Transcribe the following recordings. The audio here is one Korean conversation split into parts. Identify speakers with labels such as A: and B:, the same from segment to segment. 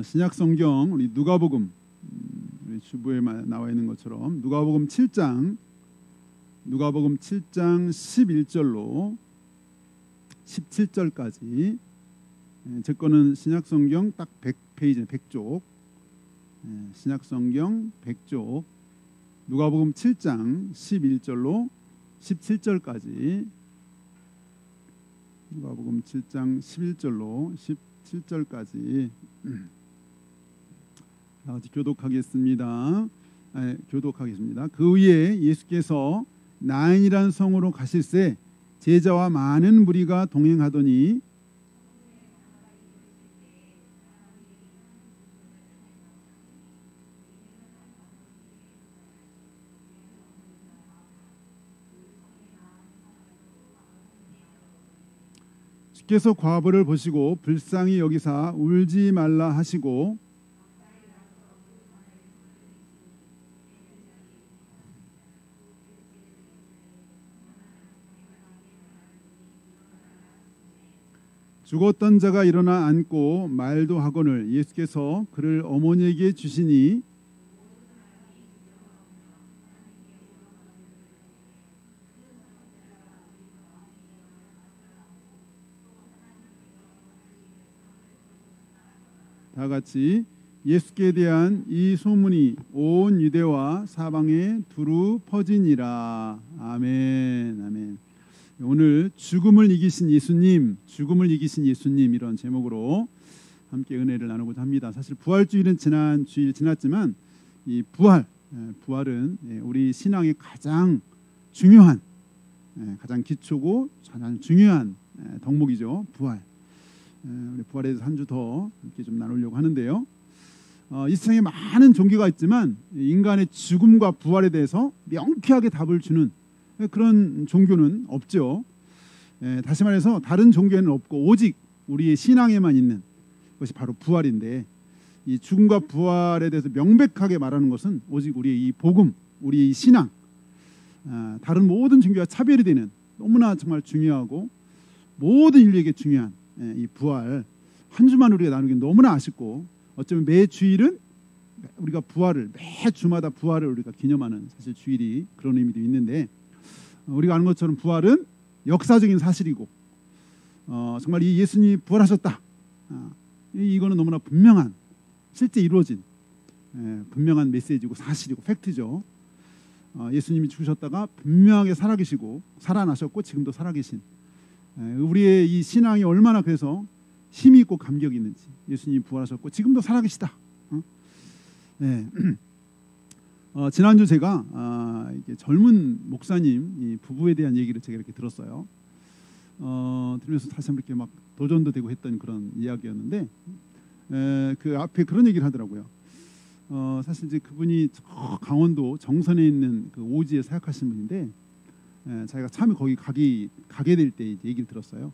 A: 신약 성경 우리 누가복음 우리 주부에 나와 있는 것처럼 누가복음 7장 11절로 17절까지 제 거는 신약 성경 딱 100페이지 100쪽 신약 성경 100쪽 누가복음 7장 11절로 17절까지 누가복음 7장 11절로 17절까지 다 같이 교독하겠습니다. 교독하겠습니다. 그 후에 예수께서 나인이란 성으로 가실새 제자와 많은 무리가 동행하더니 주께서 과부를 보시고 불쌍히 여기사 울지 말라 하시고 죽었던 자가 일어나 앉고 말도 하거늘 예수께서 그를 어머니에게 주시니 다 같이 예수께 대한 이 소문이 온 유대와 사방에 두루 퍼지니라. 아멘. 아멘. 오늘 죽음을 이기신 예수님 이런 제목으로 함께 은혜를 나누고자 합니다. 사실 부활주일은 지난 주일 지났지만 이 부활은 우리 신앙의 가장 중요한 가장 기초고 가장 중요한 덕목이죠. 부활. 우리 부활에 대해서 한 주 더 이렇게 좀 나누려고 하는데요. 이 세상에 많은 종교가 있지만 인간의 죽음과 부활에 대해서 명쾌하게 답을 주는 그런 종교는 없죠. 다시 말해서 다른 종교에는 없고 오직 우리의 신앙에만 있는 것이 바로 부활인데 이 죽음과 부활에 대해서 명백하게 말하는 것은 오직 우리의 이 복음, 우리의 이 신앙, 다른 모든 종교와 차별이 되는 너무나 정말 중요하고 모든 인류에게 중요한 이 부활 한 주만 우리가 나누기는 너무나 아쉽고 어쩌면 매 주일은 우리가 부활을 매 주마다 부활을 우리가 기념하는 사실 주일이 그런 의미도 있는데 우리가 아는 것처럼 부활은 역사적인 사실이고 정말 이 예수님이 부활하셨다. 이거는 너무나 분명한 실제 이루어진 분명한 메시지고 사실이고 팩트죠. 예수님이 죽으셨다가 분명하게 살아계시고 살아나셨고 지금도 살아계신 우리의 이 신앙이 얼마나 그래서 힘이 있고 감격이 있는지 예수님이 부활하셨고 지금도 살아계시다. 지난주 제가 이게 젊은 목사님 이 부부에 대한 얘기를 제가 이렇게 들었어요. 들으면서 다시 한번 이렇게 막 도전도 되고 했던 그런 이야기였는데 그 앞에 그런 얘기를 하더라고요. 사실 이제 그분이 강원도 정선에 있는 그 오지에 사역하신 분인데 자기가 처음에 거기 가게 될 때 얘기를 들었어요.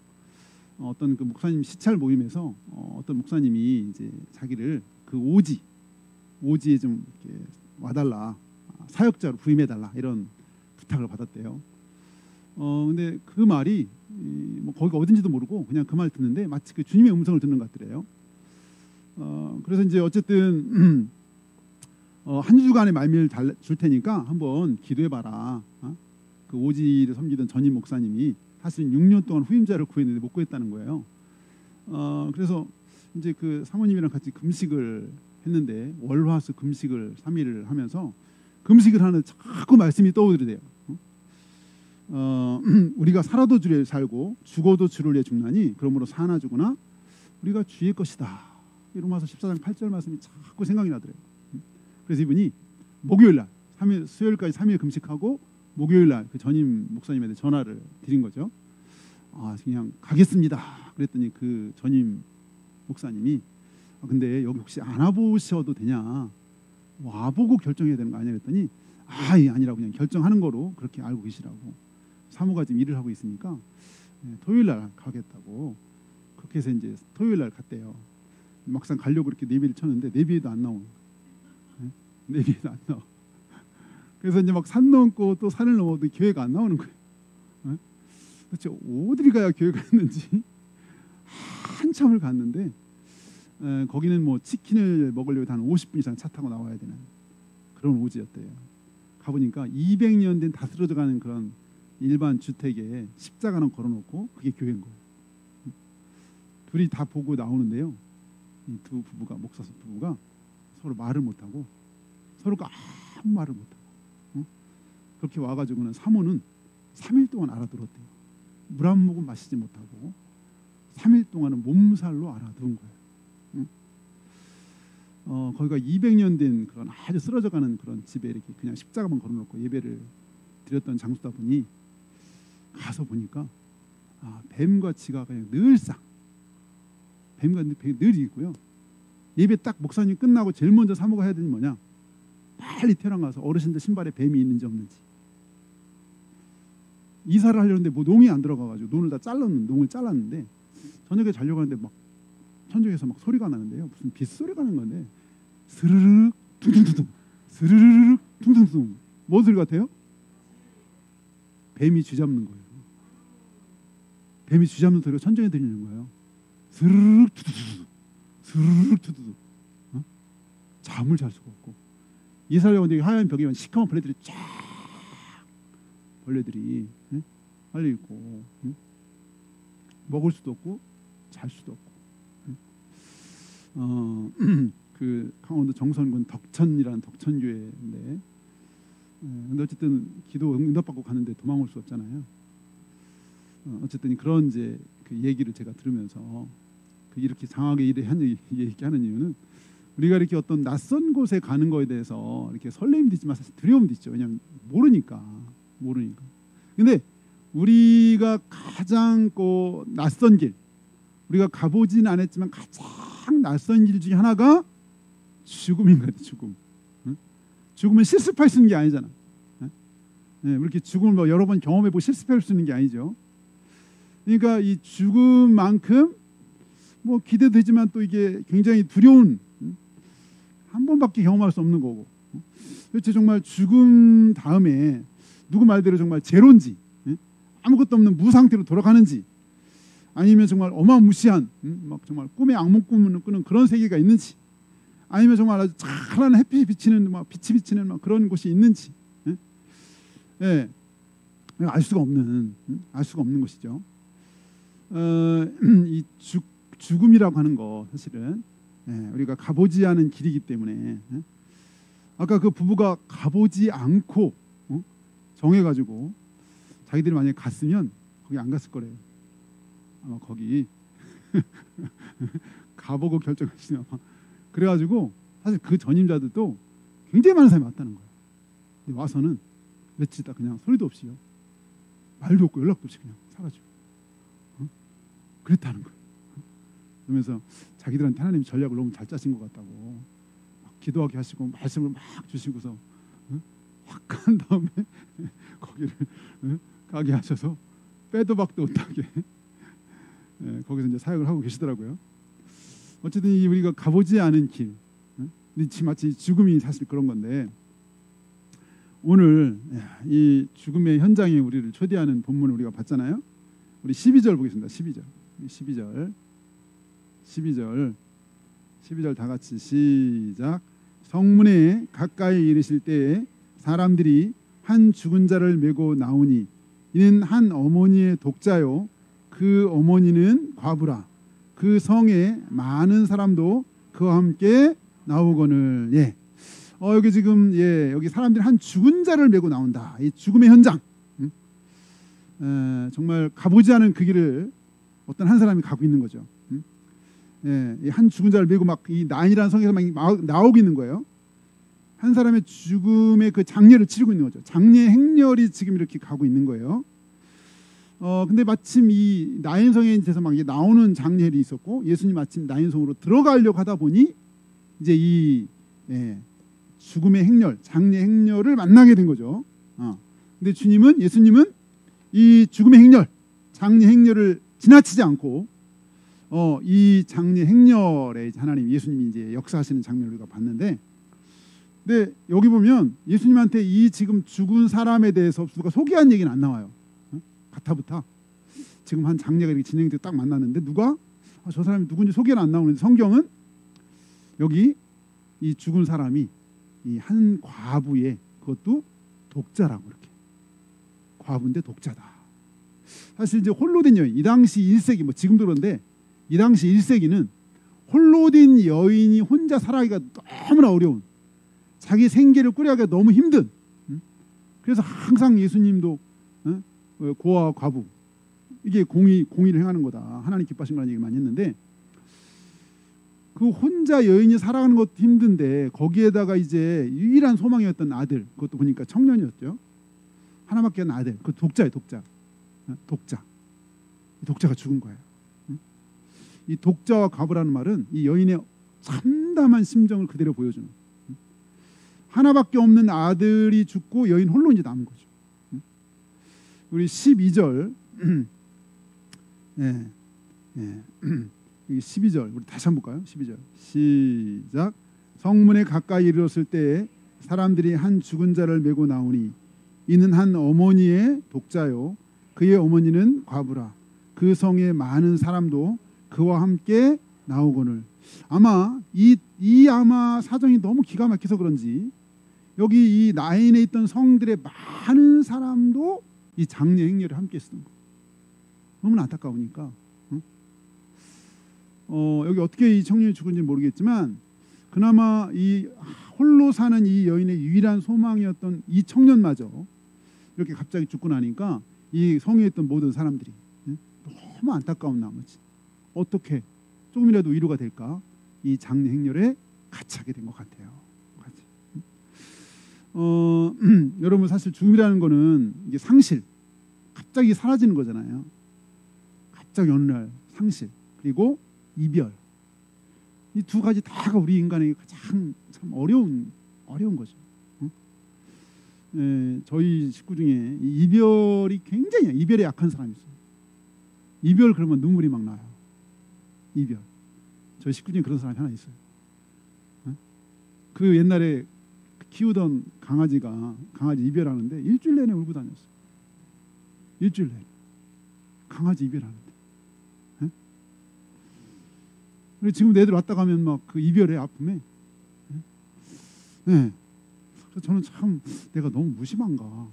A: 어떤 그 목사님 시찰 모임에서 어떤 목사님이 이제 자기를 그 오지에 좀 이렇게 와달라, 사역자로 부임해달라 이런 부탁을 받았대요. 근데 그 말이 뭐 거기가 어딘지도 모르고 그냥 그 말 듣는데 마치 그 주님의 음성을 듣는 것 같더래요. 그래서 이제 어쨌든 한 주간의 말미를 줄 테니까 한번 기도해봐라. 그 오지를 섬기던 전임 목사님이 사실 6년 동안 후임자를 구했는데 못 구했다는 거예요. 그래서 이제 그 사모님이랑 같이 금식을 했는데 월화수 금식을 3일을 하면서 금식을 하는 자꾸 말씀이 떠오르대요. 우리가 살아도 주를 살고 죽어도 주를 위해 죽나니 그러므로 사나 죽으나 우리가 주의 것이다. 이 로마서 14장 8절 말씀이 자꾸 생각이 나더래요. 그래서 이분이 목요일날 수요일까지 3일 금식하고 목요일날 그 전임 목사님한테 전화를 드린 거죠. 그냥 가겠습니다. 그랬더니 그 전임 목사님이 근데 여기 혹시 안 와보셔도 되냐? 와보고 결정해야 되는 거 아니야? 그랬더니 아니라고 그냥 결정하는 거로 그렇게 알고 계시라고. 사모가 지금 일을 하고 있으니까 토요일날 가겠다고. 그렇게 해서 이제 토요일날 갔대요. 막상 가려고 그렇게 내비를 쳤는데 내비에도 안 나오는 거예요. 내비에도 안 나와. 그래서 이제 막 산 넘고 또 산을 넘어도 교회가 안 나오는 거예요. 도대체 어디를 가야 교회가 있는지 한참을 갔는데 거기는 뭐 치킨을 먹으려고 한 50분 이상 차 타고 나와야 되는 그런 오지였대요. 가보니까 200년 된 다 쓰러져가는 그런 일반 주택에 십자가는 걸어놓고 그게 교회인 거예요. 둘이 다 보고 나오는데요. 이 두 부부가 목사 부부가 서로 말을 못하고 서로가 아무 말을 못하고 그렇게 와가지고는 사모는 3일 동안 알아들었대요. 물 한 모금 마시지 못하고 3일 동안은 몸살로 알아들은 거예요. 거기가 200년 된 그런 아주 쓰러져가는 그런 집에 이렇게 그냥 십자가만 걸어놓고 예배를 드렸던 장소다 보니 가서 보니까 뱀과 쥐가 그냥 늘상 뱀이 늘 있고요. 예배 딱 목사님 끝나고 제일 먼저 사모가 해야 되는 뭐냐? 빨리 태어나가서 어르신들 신발에 뱀이 있는지 없는지. 이사를 하려는데 뭐 농이 안 들어가가지고 농을 잘랐는데 저녁에 자려고 하는데 막 천정에서 막 소리가 나는데요. 무슨 빗소리가 나는 건데 스르륵 둥둥둥 스르륵 둥둥둥 뭔 소리 같아요? 뱀이 쥐 잡는 거예요. 뱀이 쥐 잡는 소리가 천정에 들리는 거예요. 스르륵 투두두 스르륵 투두두. 잠을 잘 수가 없고 이사하려고 하는데 하얀 벽에 시커먼 벌레들이 쫙 벌레들이 빨리 있고 먹을 수도 없고 잘 수도 없고 그 강원도 정선군 덕천이라는 덕천교회인데 근데 어쨌든 기도 응답받고 가는데 도망올 수 없잖아요. 어쨌든 그런 이제 그 얘기를 제가 들으면서 이렇게 장하게 얘기하는 이유는 우리가 이렇게 어떤 낯선 곳에 가는 거에 대해서 이렇게 설렘도 있지만 사실 두려움도 있죠. 왜냐하면 모르니까. 근데 우리가 가장 낯선 길, 우리가 가보진 않았지만 가장 낯선 길 중에 하나가 죽음인 거예요. 죽음은 실습할 수 있는 게 아니잖아. 이렇게 죽음을 뭐 여러 번 경험해보고 실습할 수 있는 게 아니죠. 그러니까 이 죽음만큼 뭐 기대되지만 또 이게 굉장히 두려운 한 번밖에 경험할 수 없는 거고. 그렇지 정말 죽음 다음에 누구 말대로 정말 제로인지 아무것도 없는 무상태로 돌아가는지 아니면 정말 어마무시한 막 정말 꿈에 악몽 꾸는 그런 세계가 있는지 아니면 정말 아주 찬란한 햇빛이 비치는 막 빛이 비치는 막 그런 곳이 있는지 알 수가 없는 것이죠. 이 죽음이라고 하는 거 사실은 우리가 가보지 않은 길이기 때문에 아까 그 부부가 가보지 않고 정해가지고 자기들이 만약에 갔으면 거기 안 갔을 거래요. 아마 거기 가보고 결정하시나 봐. 그래가지고 사실 그 전임자들도 굉장히 많은 사람이 왔다는 거예요. 근데 와서는 며칠 있다 그냥 소리도 없이요, 말도 없고 연락도 없이 그냥 사라지고 그랬다는 거예요. 그러면서 자기들한테 하나님이 전략을 너무 잘 짜신 것 같다고 막 기도하게 하시고 말씀을 막 주시고서 확 간 다음에 거기를 가게 하셔서 빼도 박도 못하게 거기서 이제 사역을 하고 계시더라고요. 어쨌든 우리가 가보지 않은 길, 마치 죽음이 사실 그런 건데 오늘 이 죽음의 현장에 우리를 초대하는 본문을 우리가 봤잖아요. 우리 12절 보겠습니다. 12절 다 같이 시작. 성문에 가까이 이르실 때에 사람들이 한 죽은 자를 메고 나오니 이는 한 어머니의 독자요 그 어머니는 과부라. 그 성에 많은 사람도 그와 함께 나오거늘. 여기 지금 여기 사람들이 한 죽은 자를 메고 나온다. 이 죽음의 현장. 정말 가보지 않은 그 길을 어떤 한 사람이 가고 있는 거죠. 한 죽은 자를 메고 막 이 난이라는 성에서 막 나오고 있는 거예요. 한 사람의 죽음의 그 장례를 치르고 있는 거죠. 장례 행렬이 지금 이렇게 가고 있는 거예요. 근데 마침 이 나인성에서 막 나오는 장례일이 있었고 예수님 마침 나인성으로 들어가려고 하다 보니 이제 이 죽음의 행렬, 장례 행렬을 만나게 된 거죠. 근데 예수님은 이 죽음의 행렬, 장례 행렬을 지나치지 않고 이 장례 행렬에 하나님 예수님이 이제 역사하시는 장면을 우리가 봤는데, 근데 여기 보면 예수님한테 이 지금 죽은 사람에 대해서 누가 소개한 얘기는 안 나와요. 가타부타 지금 한 장례가 이렇게 진행돼 딱 만났는데 누가 저 사람이 누군지 소개는 안 나오는데 성경은 여기 이 죽은 사람이 이 한 과부의 그것도 독자라고 이렇게 과부인데 독자다. 사실 이제 홀로 된 여인 이 당시 1세기 뭐 지금도 그런데 이 당시 1세기는 홀로 된 여인이 혼자 살아가기가 너무나 어려운 자기 생계를 꾸려가기가 너무 힘든 그래서 항상 예수님도 고아와 과부 이게 공의를 행하는 거다. 하나님 기뻐하신 거라는 얘기를 많이 했는데 그 혼자 여인이 살아가는 것도 힘든데 거기에다가 이제 유일한 소망이었던 아들 그것도 보니까 청년이었죠. 하나밖에 없는 아들 그 독자예요. 독자가 죽은 거예요. 이 독자와 과부라는 말은 이 여인의 참담한 심정을 그대로 보여주는 하나밖에 없는 아들이 죽고 여인 홀로 이제 남은 거죠. 우리 12절 12절 우리 다시 한번 볼까요? 12절 시작. 성문에 가까이 이르렀을 때에 사람들이 한 죽은 자를 메고 나오니 이는 한 어머니의 독자요 그의 어머니는 과부라. 그 성에 많은 사람도 그와 함께 나오거늘. 아마 이 아마 사정이 너무 기가 막혀서 그런지 여기 이 나인에 있던 성들의 많은 사람도 이 장례 행렬에 함께 했던 거. 너무나 안타까우니까. 여기 어떻게 이 청년이 죽은지 모르겠지만 그나마 이 홀로 사는 이 여인의 유일한 소망이었던 이 청년마저 이렇게 갑자기 죽고 나니까 이 성에 있던 모든 사람들이 너무 안타까운 나머지 어떻게 조금이라도 위로가 될까 이 장례 행렬에 같이 하게 된 것 같아요. 여러분 사실 죽음이라는 거는 이게 상실 갑자기 사라지는 거잖아요. 갑자기 어느 날 상실 그리고 이별 이 두 가지 다가 우리 인간에게 가장 참 어려운 거죠. 저희 식구 중에 이별이 굉장히 이별에 약한 사람이 있어요. 이별 그러면 눈물이 막 나요. 이별. 저희 식구 중에 그런 사람이 하나 있어요. 그 옛날에 키우던 강아지 이별하는데 일주일 내내 울고 다녔어요. 일주일 내내 강아지 이별하는데. 지금 애들 왔다 가면 막 그 이별의 아픔에. 그래서 저는 참 내가 너무 무심한가.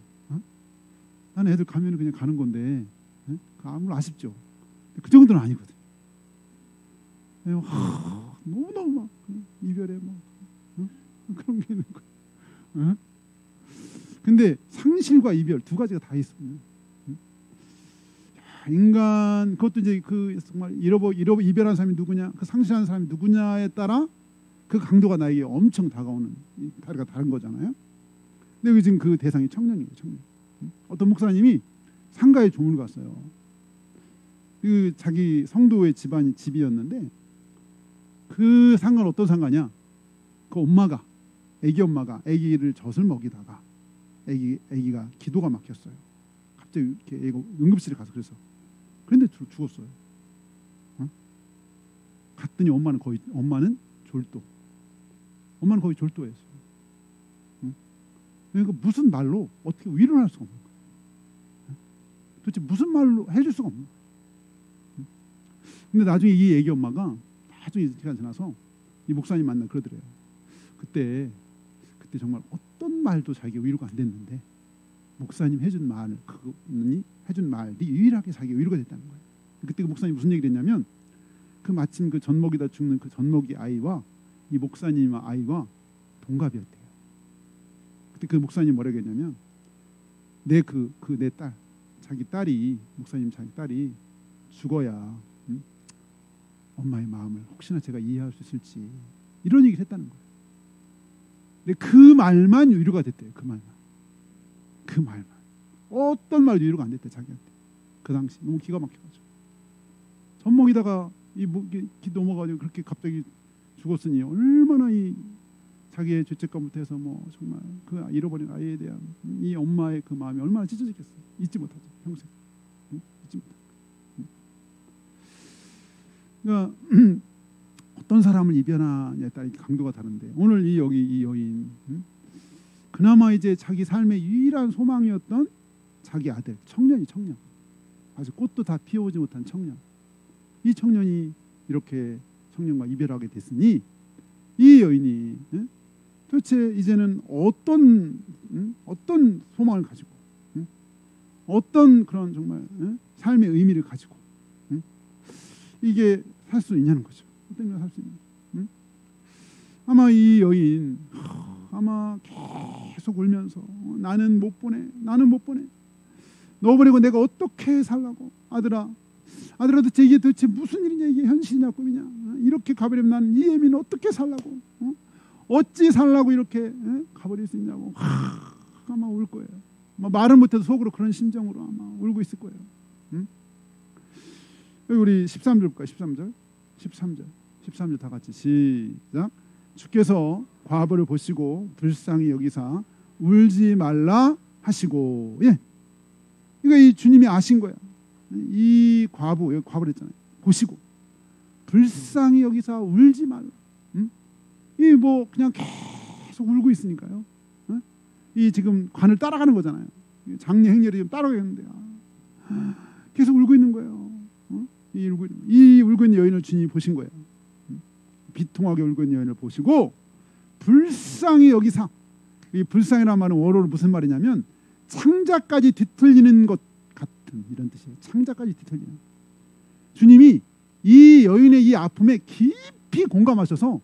A: 나는 애들 가면 그냥 가는 건데 아무런 아쉽죠. 그 정도는 아니거든. 너무너무 막 이별에 막 그런 게 있는 거예요. 근데 상실과 이별 두 가지가 다 있으면 인간 그것도 이제 그 정말 이별한 사람이 누구냐, 그 상실한 사람이 누구냐에 따라 그 강도가 나에게 엄청 다가오는 다른 거잖아요. 근데 지금 그 대상이 청년이에요. 청년. 어떤 목사님이 상가에 조문을 갔어요. 그 자기 성도의 집이었는데 그 상가는 어떤 상가냐? 그 엄마가 아기 엄마가 아기를 젖을 먹이다가 아기가 기도가 막혔어요. 갑자기 이렇게 애가 응급실에 가서 그런데 죽었어요. 갔더니 엄마는 거의 졸도했어요. 그러니까 무슨 말로 어떻게 위로할 수가 없는 거예요. 도대체 무슨 말로 해줄 수가 없는 거예요. 근데 나중에 이 애기 엄마가 나중에 시간 지나서 이 목사님 만나 그러더래요. 그때 정말 어떤 말도 자기가 위로가 안 됐는데 목사님 해준 말이 유일하게 자기가 위로가 됐다는 거예요. 그때 그 목사님 무슨 얘기를 했냐면 그 마침 그 젖먹이다 죽는 그 젖먹이 아이와 이 목사님 아이와 동갑이었대요. 그때 그 목사님 뭐라고 했냐면 내 딸 자기 딸이 목사님 자기 딸이 죽어야 엄마의 마음을 혹시나 제가 이해할 수 있을지 이런 얘기를 했다는 거예요. 근데 그 말만 위로가 됐대요. 그 말만 어떤 말도 위로가 안 됐대 자기한테. 그 당시 너무 기가 막혀가지고 젖먹이다가 기 넘어가지고 그렇게 갑자기 죽었으니 얼마나 이 자기의 죄책감부터 해서 뭐 정말 그 잃어버린 아이에 대한 이 엄마의 그 마음이 얼마나 찢어지겠어요. 잊지 못하죠 평생. 잊지 못하죠. 그러니까 어떤 사람을 이별하냐에 따라 강도가 다른데 오늘 이 여인 그나마 이제 자기 삶의 유일한 소망이었던 자기 아들 청년 아직 꽃도 다 피워오지 못한 청년 이 청년이 이렇게 청년과 이별하게 됐으니 이 여인이 도대체 이제는 어떤 소망을 가지고 어떤 그런 정말 삶의 의미를 가지고 이게 살 수 있냐는 거죠. 어떤 의미가 살 수 있냐. 아마 이 여인 아마 계속 울면서 나는 못 보내. 너 버리고 내가 어떻게 살라고. 아들아 도대체 이게 도대체 무슨 일이냐. 이게 현실이냐 꿈이냐. 이렇게 가버리면 나는 이 애미는 어떻게 살라고. 어찌 살라고 이렇게 가버릴 수 있냐고 아마 울 거예요. 말은 못해도 속으로 그런 심정으로 아마 울고 있을 거예요. 여기 우리 13절 볼까요? 13절 다 같이 시작. 주께서 과부를 보시고 불쌍히 여기사 울지 말라 하시고. 예, 이거 이 주님이 아신 거야. 이 과부, 여기 과부를 했잖아요. 보시고 불쌍히 여기사 울지 말라. 이 뭐 그냥 계속 울고 있으니까요. 이 지금 관을 따라가는 거잖아요. 장례 행렬이 지금 따라가는데 계속 울고 있는 거예요. 이 울고 있는 여인을 주님이 보신 거예요. 비통하게 울고 있는 여인을 보시고 불쌍히 여기사. 이 불쌍이라는 말은 원어로 무슨 말이냐면 창자까지 뒤틀리는 것 같은 이런 뜻이에요. 창자까지 뒤틀리는. 주님이 이 여인의 이 아픔에 깊이 공감하셔서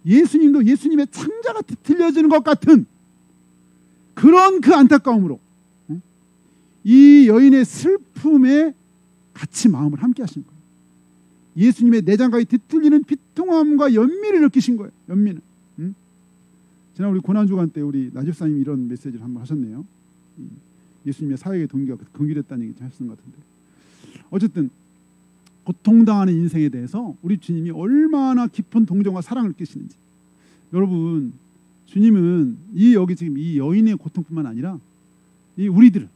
A: 예수님도 예수님의 창자가 뒤틀려지는 것 같은 그런 그 안타까움으로 이 여인의 슬픔에 같이 마음을 함께 하신 거예요. 예수님의 내장까지 뒤틀리는 비통함과 연민을 느끼신 거예요. 연민을. 지난 우리 고난주간 때 우리 나집사님이 이런 메시지를 한번 하셨네요. 예수님의 사역의 동기가 긍휼했다는 얘기 좀 하셨던 것 같은데, 어쨌든 고통당하는 인생에 대해서 우리 주님이 얼마나 깊은 동정과 사랑을 느끼시는지. 여러분, 주님은 여기 지금 이 여인의 고통뿐만 아니라 이 우리들,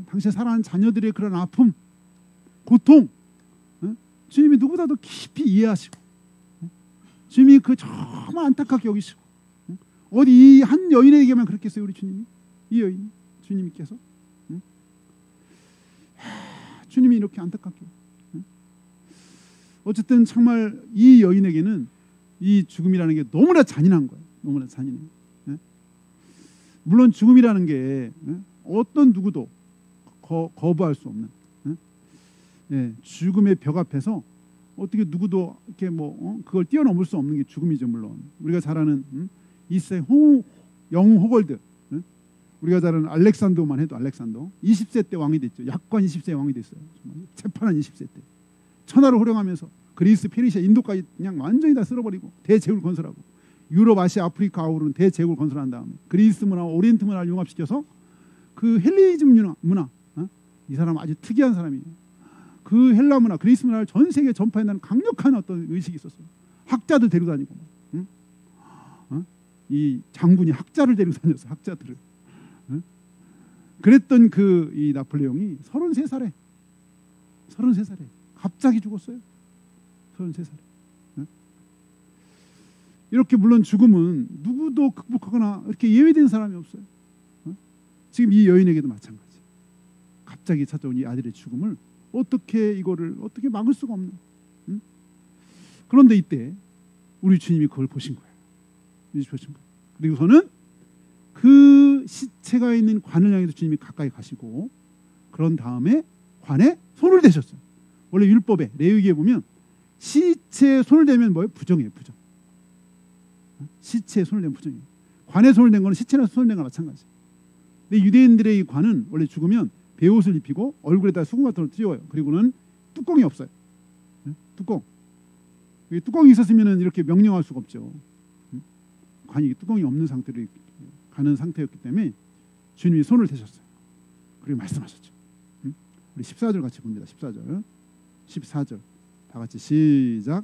A: 당신의 사랑하는 자녀들의 그런 아픔, 고통, 주님이 누구보다도 깊이 이해하시고 주님이 그 정말 안타깝게 여기시고, 어디 이 한 여인에게만 그렇겠어요? 우리 주님이, 이 여인 주님께서 주님이 이렇게 안타깝게. 어쨌든 정말 이 여인에게는 이 죽음이라는 게 너무나 잔인한 거예요. 너무나 잔인해요. 물론 죽음이라는 게 어떤 누구도 거부할 수 없는, 죽음의 벽 앞에서 어떻게 누구도 이렇게 그걸 뛰어넘을 수 없는 게 죽음이죠. 물론 우리가 잘 아는 이세 영웅 호걸드, 우리가 잘 아는 알렉산더만 해도 알렉산더 20세 때 왕이 됐죠. 약관 20세 왕이 됐어요. 재판한 20세 때 천하를 호령하면서 그리스, 페르시아, 인도까지 그냥 완전히 다 쓸어버리고 대제국을 건설하고 유럽, 아시아, 아프리카 아우르는 대제국을 건설한 다음에 그리스 문화, 오리엔트 문화를 융합시켜서 그 헬레니즘 문화, 이 사람 아주 특이한 사람이에요. 그 헬라 문화, 그리스 문화를 전 세계에 전파한다는 강력한 어떤 의식이 있었어요. 학자들 데리고 다니고, 이 장군이 학자를 데리고 다녔어요. 학자들을. 그랬던 그 이 나폴레옹이 33살에 갑자기 죽었어요. 33살에. 이렇게 물론 죽음은 누구도 극복하거나 이렇게 예외된 사람이 없어요. 지금 이 여인에게도 마찬가지. 갑자기 찾아온 이 아들의 죽음을 이거를 어떻게 막을 수가 없는. 그런데 이때 우리 주님이 그걸 보신 거예요. 그리고서는 그 시체가 있는 관을 향해서 주님이 가까이 가시고, 그런 다음에 관에 손을 대셨어요. 원래 율법에 레위기에 보면 시체에 손을 대면 뭐예요? 부정이에요. 부정. 시체에 손을 대면 부정이에요. 관에 손을 댄 거는 시체에 손을 댄 거나 마찬가지. 근데 유대인들의 이 관은 원래 죽으면 베옷을 입히고 얼굴에다 수건 같은 걸 띄워요. 그리고는 뚜껑이 없어요. 뚜껑이 있었으면 이렇게 명령할 수가 없죠. 관이 뚜껑이 없는 상태로 가는 상태였기 때문에 주님이 손을 대셨어요. 그리고 말씀하셨죠. 우리 14절 같이 봅니다. 14절 다 같이 시작.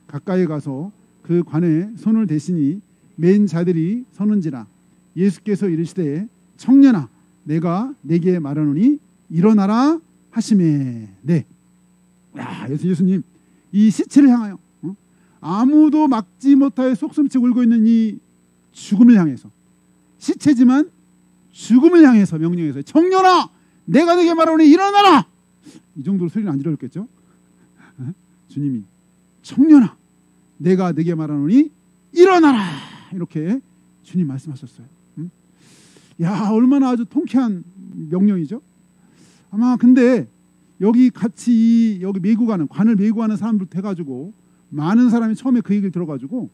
A: 가까이 가서 그 관에 손을 대시니 맨 자들이 서는지라. 예수께서 이르시되 청년아 내가 네게 말하노니 일어나라 하시매. 네. 야, 예수님 이 시체를 향하여 아무도 막지 못하여 속숨치 울고 있는 이 죽음을 향해서, 시체지만 죽음을 향해서 명령해서 청년아 내가 네게 말하노니 일어나라. 이 정도로 소리는 안 지르겠죠. 주님이 청년아 내가 네게 말하노니 일어나라 이렇게 주님 말씀하셨어요. 야, 얼마나 아주 통쾌한 명령이죠. 아마 근데 여기 같이 여기 메고 가는 관을 메고 가는 사람들도 해가지고 많은 사람이 처음에 그 얘기를 들어가지고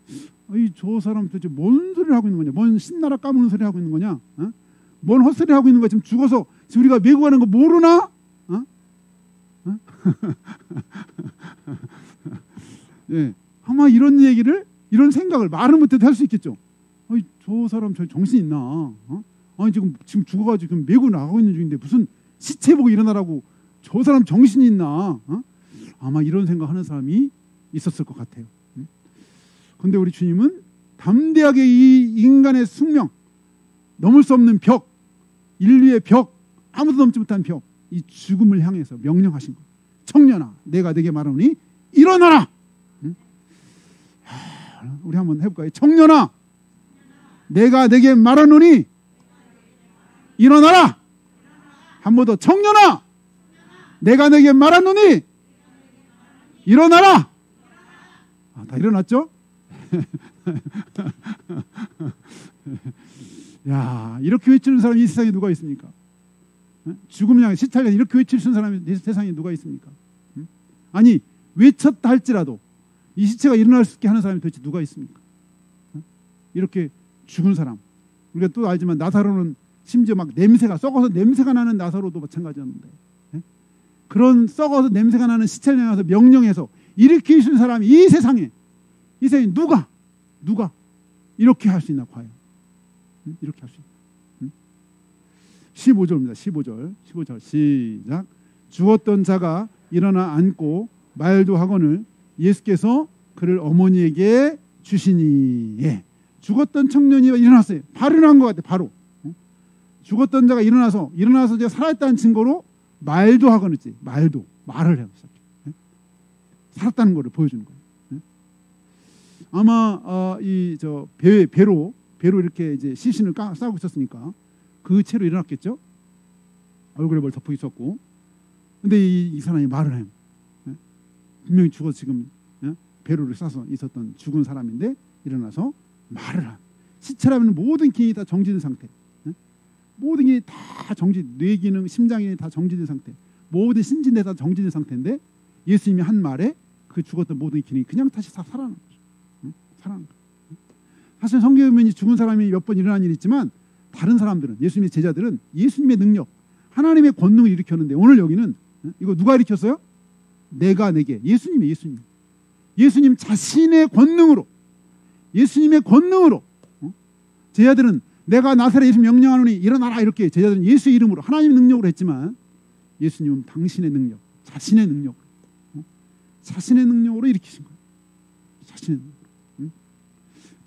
A: 저 사람 도대체 뭔 소리를 하고 있는 거냐, 뭔 신나라 까무는 소리 하고 있는 거냐, 뭔 헛소리 하고 있는 거야, 지금 죽어서 지금 우리가 메고 가는 거 모르나? 예, 아마 이런 얘기를, 이런 생각을 말을 못해도 할 수 있겠죠. 저 사람 저 정신 있나? 아니 지금 죽어가지고 지금 메고 나가고 있는 중인데 무슨 시체 보고 일어나라고, 저 사람 정신이 있나? 아마 이런 생각하는 사람이 있었을 것 같아요. 그런데 우리 주님은 담대하게 이 인간의 숙명, 넘을 수 없는 벽, 인류의 벽, 아무도 넘지 못한 벽, 이 죽음을 향해서 명령하신 것. 청년아, 내가 네게 말하노니 일어나라. 우리 한번 해볼까요? 청년아, 내가 네게 말하노니 일어나라. 한 번 더. 청년아, 내가 네게 말하노니 일어나라. 다 일어났죠? 야, 이렇게 외치는 사람이 이 세상에 누가 있습니까? 죽음을 향해 시찰에 이렇게 외치는 사람이 이 세상에 누가 있습니까? 아니, 외쳤다 할지라도 이 시체가 일어날 수 있게 하는 사람이 도대체 누가 있습니까? 이렇게 죽은 사람, 우리가 또 알지만 나사로는 심지어 막 냄새가, 썩어서 냄새가 나는 나사로도 마찬가지였는데, 그런 썩어서 냄새가 나는 시체를 향해서 명령해서 이렇게 해준 사람이 이 세상에 누가 이렇게 할 수 있나, 과연? 이렇게 할 수 있나? 15절입니다. 15절 시작. 죽었던 자가 일어나 앉고 말도 하거늘 예수께서 그를 어머니에게 주시니. 예. 죽었던 청년이 일어났어요. 바로 일어난 것 같아요. 바로. 죽었던 자가 일어나서 이제 살아있다는 증거로 말도 하거늘지, 말을 해요. 살았다는 것을 보여주는 거예요. 아마 이 저 배로 이렇게 이제 시신을 싸고 있었으니까 그 채로 일어났겠죠. 얼굴에 뭘 덮고 있었고, 근데 이 사람이 말을 해요. 분명히 죽어서 지금 배로를 싸서 있었던 죽은 사람인데 일어나서 말을 한. 시체라면 모든 기능이 다 정지된 상태, 모든 게 다 뇌 기능, 심장이 다 정지된 상태, 모든 신진대 다 정지된 상태인데 예수님이 한 말에 그 죽었던 모든 기능이 그냥 다시 다 살아나는 거죠. 살아나는 거죠. 사실 성경에 보면 죽은 사람이 몇 번 일어난 일이 있지만 다른 사람들은, 예수님의 제자들은 예수님의 능력, 하나님의 권능을 일으켰는데 오늘 여기는 이거 누가 일으켰어요? 내가 내게, 예수님 자신의 권능으로, 예수님의 권능으로. 제자들은 내가 나사렛 예수 명령하노니 일어나라, 이렇게 제자들은 예수의 이름으로, 하나님의 능력으로 했지만 예수님은 당신의 능력, 자신의 능력으로 일으키신 거예요. 자신의 능력으로.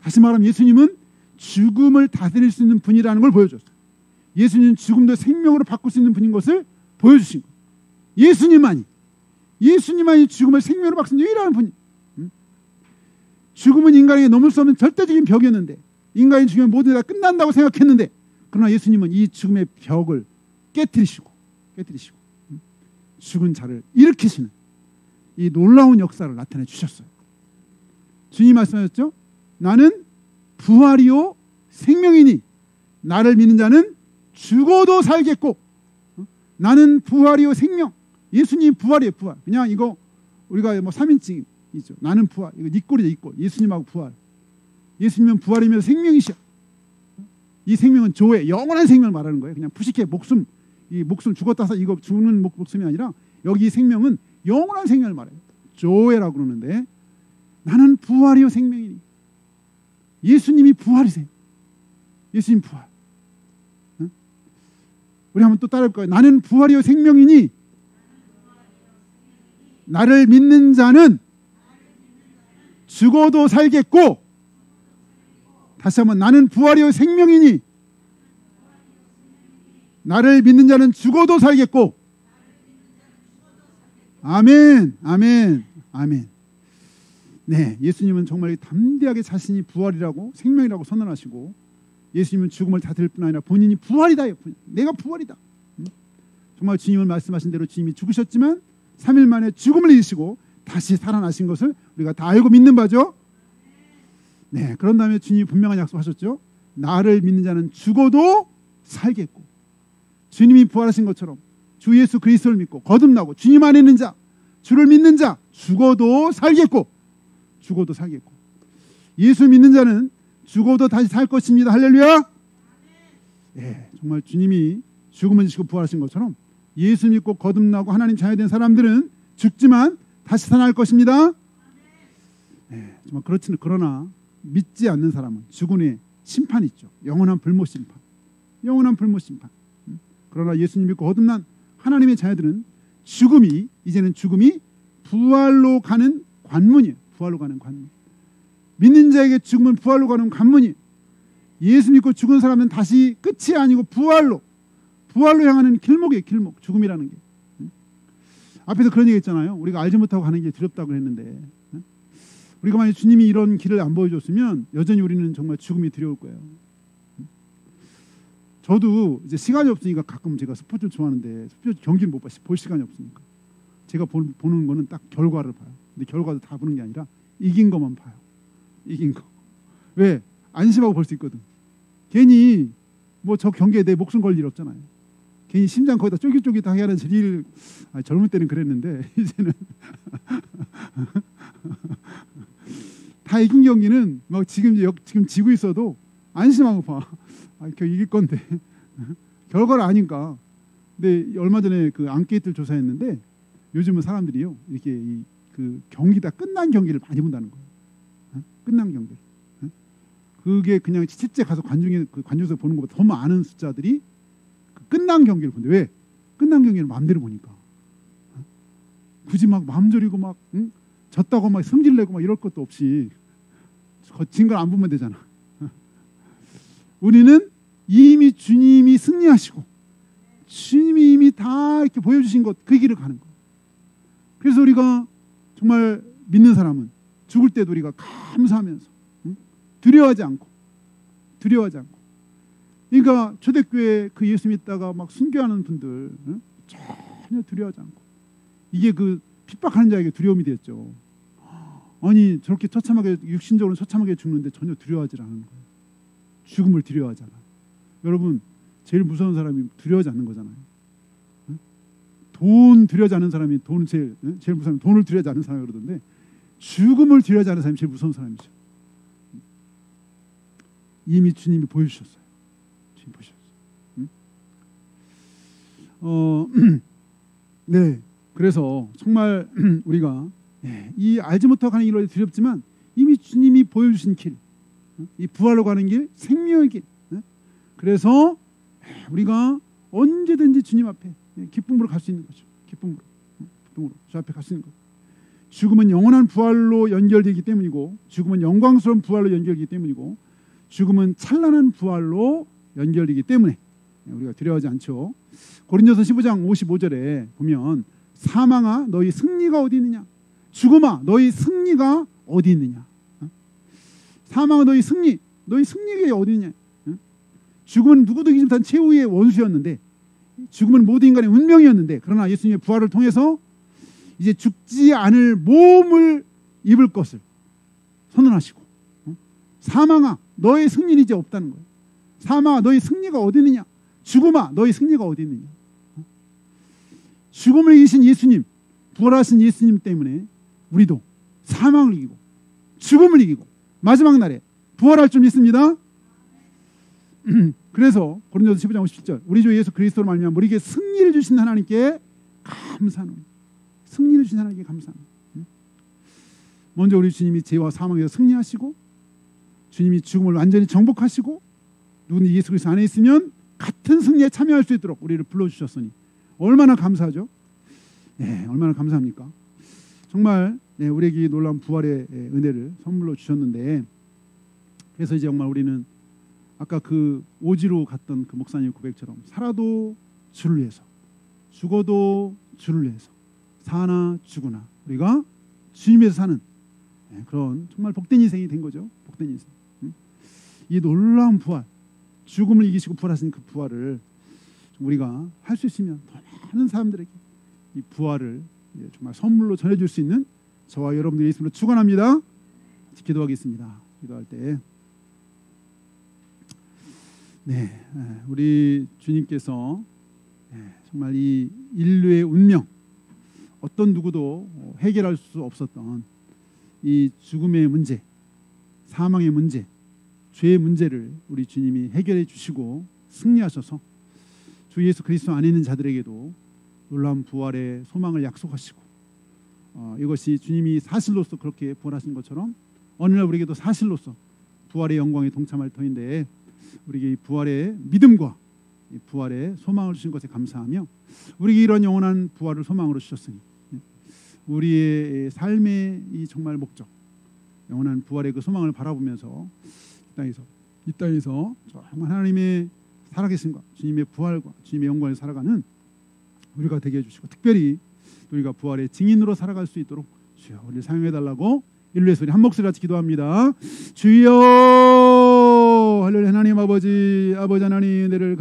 A: 다시 말하면 예수님은 죽음을 다스릴 수 있는 분이라는 걸 보여줬어요. 예수님은 죽음도 생명으로 바꿀 수 있는 분인 것을 보여주신 거예요. 예수님만이 죽음을 생명으로 바꿀 수 있는 유일한 분이. 죽음은 인간에게 넘을 수 없는 절대적인 벽이었는데, 인간이 죽으면 모든 게 다 끝난다고 생각했는데, 그러나 예수님은 이 죽음의 벽을 깨뜨리시고 죽은 자를 일으키시는 이 놀라운 역사를 나타내 주셨어요. 주님이 말씀하셨죠? 나는 부활이요 생명이니 나를 믿는 자는 죽어도 살겠고. 나는 부활이요 생명. 예수님이 부활이에요. 부활. 그냥 이거 우리가 뭐 3인칭이죠. 나는 부활. 이거 니꼴이죠. 니꼴. 예수님하고 부활. 예수님은 부활이며 생명이시여. 이 생명은 조회, 영원한 생명을 말하는 거예요. 그냥 푸시케 목숨, 이 목숨 죽었다 서 이거 죽는 목숨이 아니라 여기 생명은 영원한 생명을 말해요. 조회라고 그러는데, 나는 부활이요 생명이니. 예수님이 부활이세요. 예수님 부활. 우리 한번 또 따라할 거예요. 나는 부활이요 생명이니 나를 믿는 자는 죽어도 살겠고. 다시 한번, 나는 부활이요 생명이니 나를 믿는 자는 죽어도 살겠고. 아멘, 아멘, 아멘. 네, 예수님은 정말 담대하게 자신이 부활이라고, 생명이라고 선언하시고, 예수님은 죽음을 다스릴 뿐 아니라 본인이 부활이다. 내가 부활이다. 정말 주님을 말씀하신 대로 주님이 죽으셨지만 3일 만에 죽음을 이기시고 다시 살아나신 것을 우리가 다 알고 믿는 바죠. 네, 그런 다음에 주님이 분명한 약속하셨죠. 나를 믿는 자는 죽어도 살겠고, 주님이 부활하신 것처럼 주 예수 그리스도를 믿고 거듭나고 주님 안에 있는 자, 주를 믿는 자 죽어도 살겠고, 죽어도 살겠고, 예수 믿는 자는 죽어도 다시 살 것입니다. 할렐루야. 네, 정말 주님이 죽음을 지시고 부활하신 것처럼 예수 믿고 거듭나고 하나님 자녀된 사람들은 죽지만 다시 살아날 것입니다. 네, 정말 그렇지는, 그러나 믿지 않는 사람은 죽은 후에 심판이 있죠. 영원한 불못 심판, 영원한 불못 심판. 그러나 예수님 믿고 거듭난 하나님의 자녀들은 죽음이, 이제는 죽음이 부활로 가는 관문이에요. 부활로 가는 관문. 믿는 자에게 죽음은 부활로 가는 관문이에요. 예수 믿고 죽은 사람은 다시 끝이 아니고 부활로 향하는 길목이에요. 길목. 죽음이라는 게. 앞에서 그런 얘기 했잖아요. 우리가 알지 못하고 가는 게 두렵다고 했는데, 우리가 만약 주님이 이런 길을 안 보여줬으면 여전히 우리는 정말 죽음이 두려울 거예요. 저도 이제 시간이 없으니까 가끔 제가 스포츠를 좋아하는데 스포츠 경기를 못 볼 시간이 없으니까 제가 보는 거는 딱 결과를 봐요. 근데 결과도 다 보는 게 아니라 이긴 것만 봐요. 이긴 거. 왜? 안심하고 볼 수 있거든. 괜히 뭐 저 경기에 내 목숨 걸 일 없잖아요. 괜히 심장 거기다 쫄깃쫄깃하게 하는 일, 젊을 때는 그랬는데 이제는 다 이긴 경기는 막 지금 지고 있어도 안심하고 봐. 저 이길 건데 결과를 아니까. 근데 얼마 전에 그 앙케이트를 조사했는데 요즘은 사람들이요 이렇게 그 경기 다 끝난 경기를 많이 본다는 거예요. 끝난 경기. 그게 그냥 실제 가서 관중에서 보는 것보다 더 많은 숫자들이 그 끝난 경기를 본대. 왜? 끝난 경기를 마음대로 보니까. 굳이 막 마음 졸이고 막 졌다고 막 성질 내고 막 이럴 것도 없이 진 걸 안 보면 되잖아. 우리는 이미 주님이 승리하시고 주님이 이미 다 이렇게 보여주신 것, 그 길을 가는 거예요. 그래서 우리가 정말 믿는 사람은 죽을 때도 우리가 감사하면서 두려워하지 않고. 그러니까 초대교회 그 예수 믿다가 막 순교하는 분들 전혀 두려워하지 않고. 이게 그 핍박하는 자에게 두려움이 되었죠. 아니 저렇게 처참하게, 육신적으로 처참하게 죽는데 전혀 두려워하지 않는 거예요. 죽음을 두려워하잖아. 여러분 제일 무서운 사람이 두려워하지 않는 거잖아요. 돈 두려워하지 않는 사람이 제일 무서운, 돈을 두려워하지 않는 사람이 그러던데 죽음을 두려워하지 않는 사람이 제일 무서운 사람이죠. 이미 주님이 보여주셨어요. 주님 보여주셨어요. 네, 그래서 정말 우리가 이 알지 못하고 가는 길은 두렵지만 이미 주님이 보여주신 길, 이 부활로 가는 길, 생명의 길. 그래서 우리가 언제든지 주님 앞에 기쁨으로 갈 수 있는 거죠. 기쁨으로 주 앞에 갈 수 있는 거죠. 죽음은 영원한 부활로 연결되기 때문이고, 죽음은 영광스러운 부활로 연결되기 때문이고, 죽음은 찬란한 부활로 연결되기 때문에 우리가 두려워하지 않죠. 고린도서 15장 55절에 보면 사망아 너희 승리가 어디 있느냐, 죽음아 너희 승리가 어디 있느냐. 사망아 너희 승리가 어디 있느냐. 죽음은 누구도 이기지 못한 최후의 원수였는데, 죽음은 모든 인간의 운명이었는데, 그러나 예수님의 부활을 통해서 이제 죽지 않을 몸을 입을 것을 선언하시고, 사망아 너의 승리는 이제 없다는 거예요. 사망아 너의 승리가 어디 있느냐, 죽음아 너의 승리가 어디 있느냐. 죽음을 이기신 예수님, 부활하신 예수님 때문에 우리도 사망을 이기고 죽음을 이기고 마지막 날에 부활할 줄 믿습니다. 그래서 고린도서 15장 57절 우리 주 예수 그리스도로 말미암아 우리에게 승리를 주신 하나님께 감사하노니. 승리를 주신 하나님께 감사하노니. 먼저 우리 주님이 죄와 사망에서 승리하시고, 주님이 죽음을 완전히 정복하시고, 누구든지 예수 그리스도 안에 있으면 같은 승리에 참여할 수 있도록 우리를 불러주셨으니 얼마나 감사하죠. 네, 얼마나 감사합니까. 정말 우리에게 놀라운 부활의 은혜를 선물로 주셨는데, 그래서 이제 정말 우리는 아까 그 오지로 갔던 그 목사님 고백처럼 살아도 주를 위해서, 죽어도 주를 위해서, 사나 죽으나 우리가 주님 위해서 사는 그런 정말 복된 인생이 된 거죠. 복된 인생. 이 놀라운 부활, 죽음을 이기시고 부활하신 그 부활을 우리가 할 수 있으면 더 많은 사람들에게 이 부활을 정말 선물로 전해줄 수 있는 저와 여러분들이 있음으로 축원합니다. 기도하겠습니다. 기도할 때 우리 주님께서 정말 이 인류의 운명, 어떤 누구도 해결할 수 없었던 이 죽음의 문제, 사망의 문제, 죄의 문제를 우리 주님이 해결해 주시고 승리하셔서 주 예수 그리스도 안에 있는 자들에게도 놀라운 부활의 소망을 약속하시고, 이것이 주님이 사실로서 그렇게 부활하신 것처럼 어느 날 우리에게도 사실로서 부활의 영광에 동참할 터인데, 우리에게 이 부활의 믿음과 이 부활의 소망을 주신 것에 감사하며, 우리에게 이런 영원한 부활을 소망으로 주셨으니 우리의 삶의 이 정말 목적, 영원한 부활의 그 소망을 바라보면서 이 땅에서 정말 하나님의 살아계심과 주님의 부활과 주님의 영광을 살아가는 우리가 되게 해주시고, 특별히 우리가 부활의 증인으로 살아갈 수 있도록 주여 우리를 사용해달라고 인류의 소리 한 목소리 같이 기도합니다. 주여, 할렐루야. 하나님 아버지 하나님, 내를